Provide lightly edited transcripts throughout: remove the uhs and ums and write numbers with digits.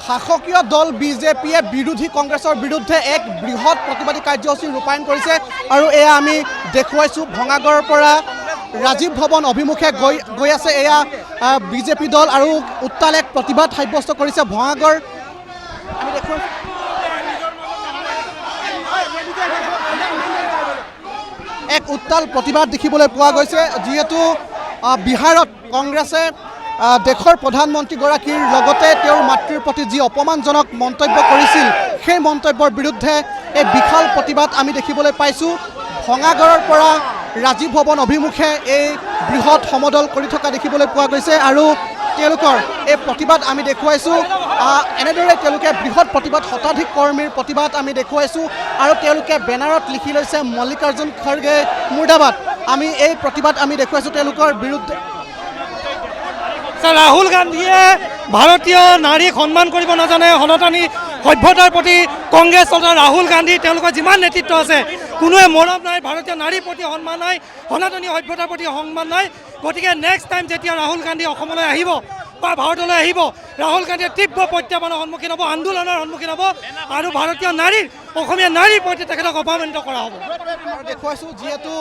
শাসকীয় দল বিজেপিয়ে বিৰোধী কংগ্ৰেছৰ বিৰুদ্ধে এক বৃহৎ প্ৰতিবাদী কাৰ্যসূচী ৰূপায়ণ কৰিছে আৰু এয়া আমি দেখুৱাইছোঁ ভঙাগড়ৰ পৰা ৰাজীৱ ভৱন অভিমুখে গৈ আছে এয়া বিজেপি দল আৰু উত্তাল এক প্ৰতিবাদ সাব্যস্ত কৰিছে ভঙাগড় আমি দেখুৱাইছোঁ এক উত্তাল প্ৰতিবাদ দেখিবলৈ পোৱা গৈছে যিহেতু বিহাৰত কংগ্ৰেছে দেশৰ প্ৰধানমন্ত্ৰীগৰাকীৰ লগতে তেওঁৰ মাতৃৰ প্ৰতি যি অপমানজনক মন্তব্য কৰিছিল সেই মন্তব্যৰ বিৰুদ্ধে এই বিশাল প্ৰতিবাদ আমি দেখিবলৈ পাইছোঁ ভঙাগড়ৰ পৰা ৰাজীৱ ভৱন অভিমুখে এই বৃহৎ সমদল কৰি থকা দেখিবলৈ পোৱা গৈছে আৰু তেওঁলোকৰ এই প্ৰতিবাদ আমি দেখুৱাইছোঁ এনেদৰে তেওঁলোকে বৃহৎ প্ৰতিবাদ শতাধিক কৰ্মীৰ প্ৰতিবাদ আমি দেখুৱাইছোঁ আৰু তেওঁলোকে বেনাৰত লিখি লৈছে মল্লিকাৰ্জুন খৰ্গে মুৰ্দাবাদ আমি এই প্ৰতিবাদ আমি দেখুৱাইছোঁ তেওঁলোকৰ বিৰুদ্ধে ৰাহুল গান্ধীয়ে ভাৰতীয় নাৰীক সন্মান কৰিব নাজানে সনাতনী সভ্যতাৰ প্ৰতি কংগ্ৰেছ তথা ৰাহুল গান্ধী তেওঁলোকৰ যিমান নেতৃত্ব আছে কোনোৱে মৰম নাই ভাৰতীয় নাৰীৰ প্ৰতি সন্মান নাই সনাতনী সভ্যতাৰ প্ৰতি সন্মান নাই গতিকে নেক্সট টাইম যেতিয়া ৰাহুল গান্ধী অসমলৈ আহিব বা ভাৰতলৈ আহিব ৰাহুল গান্ধীয়ে তীব্ৰ প্ৰত্যাহ্বানৰ সন্মুখীন হ'ব আন্দোলনৰ সন্মুখীন হ'ব আৰু ভাৰতীয় নাৰীৰ অসমীয়া নাৰীৰ প্ৰতি তেখেতক অপমানিত কৰা হ'ব দেখুৱাইছোঁ যিহেতু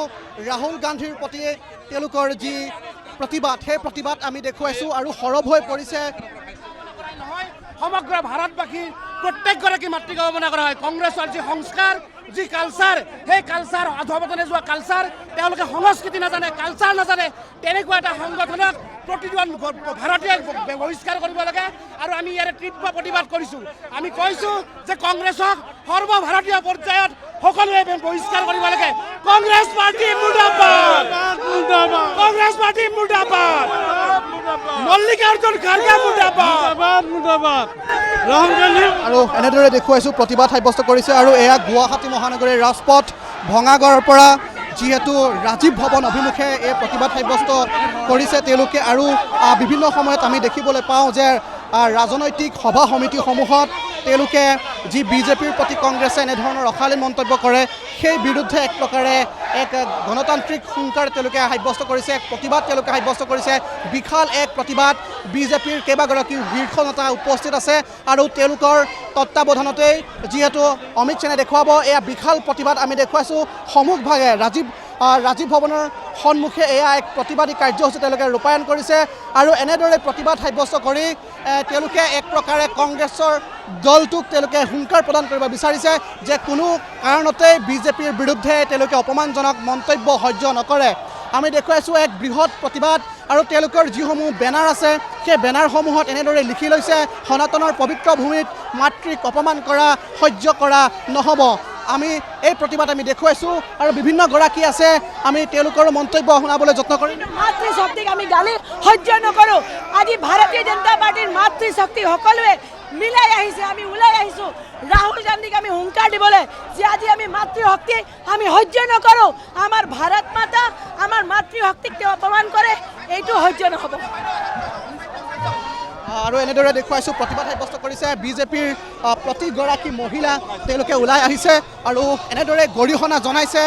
ৰাহুল গান্ধীৰ প্ৰতি তেওঁলোকৰ যি প্ৰতিবাদ সেই প্ৰতিবাদ আমি দেখুৱাইছোঁ আৰু সৰব হৈ পৰিছে সমগ্ৰ ভাৰতবাসীৰ প্ৰত্যেকগৰাকী মাতৃক অৱমাননা কৰা হয় কংগ্ৰেছৰ যি সংস্কাৰ যি কালচাৰ সেই কালচাৰ অধপতনে যোৱা কালচাৰ তেওঁলোকে সংস্কৃতি নাজানে কালচাৰ নাজানে তেনেকুৱা এটা সংগঠনক প্ৰতিজন ভাৰতীয় বহিষ্কাৰ কৰিব লাগে আৰু আমি ইয়াৰে তীব্ৰ প্ৰতিবাদ কৰিছোঁ আমি কৈছোঁ যে কংগ্ৰেছক সৰ্বভাৰতীয় পৰ্যায়ত সকলোৱে বহিষ্কাৰ কৰিব লাগে কংগ্ৰেছ পাৰ্টি মুৰ্দাবাদ কংগ্ৰেছ পাৰ্টি মুৰ্দাবাদ মল্লিকাৰ্জুন খৰ্গে মুৰ্দাবাদ আৰু এনেদৰে দেখুৱাইছোঁ প্ৰতিবাদ সাব্যস্ত কৰিছে আৰু এয়া গুৱাহাটী মহানগৰীৰ ৰাজপথ ভঙাগড়ৰ পৰা যিহেতু ৰাজীৱ ভৱন অভিমুখে এই প্ৰতিবাদ সাব্যস্ত কৰিছে তেওঁলোকে আৰু বিভিন্ন সময়ত আমি দেখিবলৈ পাওঁ যে ৰাজনৈতিক সভা সমিতিসমূহত তেওঁলোকে যি বিজেপিৰ প্ৰতি কংগ্ৰেছে এনেধৰণৰ অশালীন মন্তব্য কৰে সেই বিৰুদ্ধে এক প্ৰকাৰে এক গণতান্ত্ৰিক হুংকাৰ তেওঁলোকে সাব্যস্ত কৰিছে এক প্ৰতিবাদ তেওঁলোকে সাব্যস্ত কৰিছে বিশাল এক প্ৰতিবাদ বিজেপিৰ কেইবাগৰাকী শীৰ্ষ নেতা উপস্থিত আছে আৰু তেওঁলোকৰ তত্ত্বাৱধানতেই যিহেতু অমিত শ্বাহে দেখুৱাব এয়া বিশাল প্ৰতিবাদ আমি দেখুৱাইছোঁ সন্মুখভাগে ৰাজীৱ ভৱনৰ সন্মুখে এয়া এক প্ৰতিবাদী কাৰ্যসূচী তেওঁলোকে ৰূপায়ণ কৰিছে আৰু এনেদৰে প্ৰতিবাদ সাব্যস্ত কৰি তেওঁলোকে এক প্ৰকাৰে কংগ্ৰেছৰ দলটোক তেওঁলোকে হুংকাৰ প্ৰদান কৰিব বিচাৰিছে যে কোনো কাৰণতেই বিজেপিৰ বিৰুদ্ধে তেওঁলোকে অপমানজনক মন্তব্য সহ্য নকৰে আমি দেখুৱাইছোঁ এক বৃহৎ প্ৰতিবাদ আৰু তেওঁলোকৰ যিসমূহ বেনাৰ আছে সেই বেনাৰসমূহত এনেদৰে লিখি লৈছে সনাতনৰ পবিত্ৰ ভূমিত মাতৃক অপমান কৰা সহ্য কৰা নহ'ব আমি এই প্ৰতিবাদ আমি দেখুৱাইছোঁ আৰু বিভিন্নগৰাকী আছে আমি তেওঁলোকৰ মন্তব্য শুনাবলৈ যত্ন কৰিম মাতৃশক্তিক আমি গালি সহ্য নকৰোঁ আজি ভাৰতীয় জনতা পাৰ্টিৰ মাতৃশক্তি সকলোৱে মিলাই আহিছে আমি ওলাই আহিছোঁ ৰাহুল গান্ধীক আমি হুংকাৰ দিবলৈ যে আজি আমি মাতৃশক্তি আমি সহ্য নকৰোঁ আমাৰ ভাৰত মাতা আমাৰ মাতৃশক্তিক তেওঁ অপমান কৰে এইটো সহ্য নহ'ব আৰু এনেদৰে দেখুৱাইছোঁ প্ৰতিবাদ সাব্যস্ত কৰিছে বিজেপিৰ প্ৰতিগৰাকী মহিলা তেওঁলোকে ওলাই আহিছে আৰু এনেদৰে গৰিহণা জনাইছে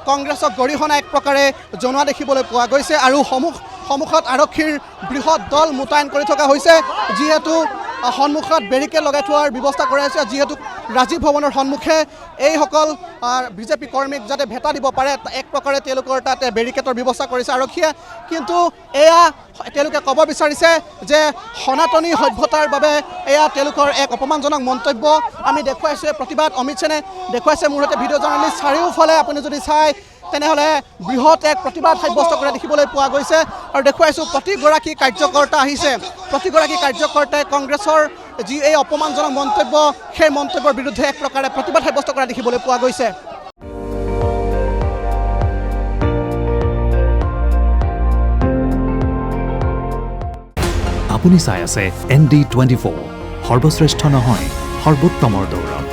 কংগ্ৰেছক গৰিহণা এক প্ৰকাৰে জনোৱা দেখিবলৈ পোৱা গৈছে আৰু সন্মুখত আৰক্ষীৰ বৃহৎ দল মোতায়েন কৰি থকা হৈছে যিহেতু সন্মুখত বেৰিকেড লগাই থোৱাৰ ব্যৱস্থা কৰা হৈছে যিহেতু ৰাজীৱ ভৱনৰ সন্মুখে এইসকল বিজেপি কৰ্মীক যাতে ভেটা দিব পাৰে এক প্ৰকাৰে তেওঁলোকৰ তাতে বেৰিকেডৰ ব্যৱস্থা কৰিছে আৰক্ষীয়ে কিন্তু এয়া তেওঁলোকে ক'ব বিচাৰিছে যে সনাতনী সভ্যতাৰ বাবে এয়া তেওঁলোকৰ এক অপমানজনক মন্তব্য আমি দেখুৱাইছোঁ প্ৰতিবাদ অমিত শ্বাহে দেখুৱাইছে মোৰ সৈতে ভিডিঅ' জাৰ্নেলিষ্ট চাৰিওফালে আপুনি যদি চাই তেনেহ'লে বৃহৎ এক প্ৰতিবাদ সাব্যস্ত কৰা দেখিবলৈ পোৱা গৈছে আৰু দেখুৱাইছোঁ প্ৰতিগৰাকী কাৰ্যকৰ্তা আহিছে প্ৰতিগৰাকী কাৰ্যকৰ্তাই কংগ্ৰেছৰ যি এই অপমানজনক মন্তব্য সেই মন্তব্যৰ বিৰুদ্ধে এক প্ৰকাৰে প্ৰতিবাদ সাব্যস্ত কৰা দেখিবলৈ পোৱা গৈছে আপুনি চাই আছে ND24 সৰ্বশ্ৰেষ্ঠ নহয় সৰ্বোত্তমৰ দৌৰ